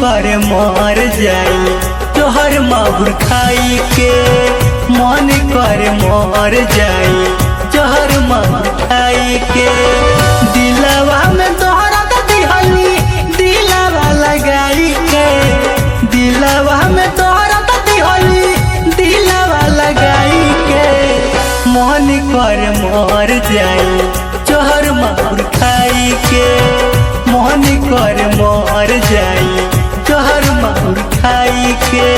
करे मर जाई तोहर माहुर खाई के, मन करे मर जाई तोहर माहुर खाई के। दिलवा में तोहरा दिहली दिलवा लगाई के, दिलवा में तोहरा दिहली दिलवा लगाई के। मन करे मर जाई तोहर माहुर खाई के, मन करे मर जाई तोहर माहुर खाई के।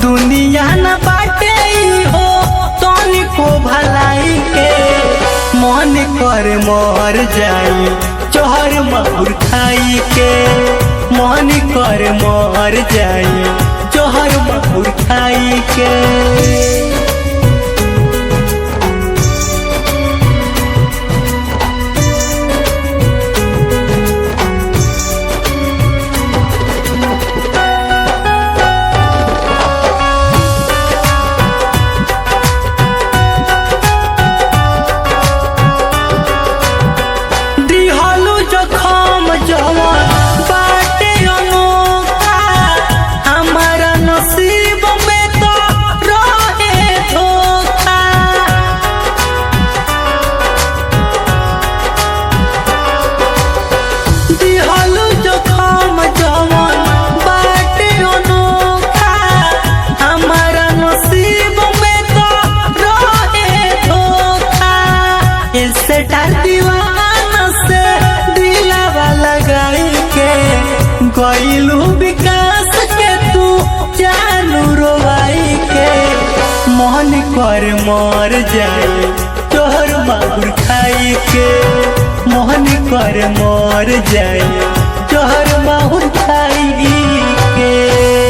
दुनिया न बाटे हो तनिको भलाई के, मन करे मर जाई तोहर माहुर खाई के, मन करे मर जाई तोहर माहुर खाई के। दीवाना से दिलवा लगाई के, गईलू विकास के तू जानू रोवाई के। मन करे मर जाई तोहर माहुर खाई के, मन करे मर जाई तोहर माहुर खाई के।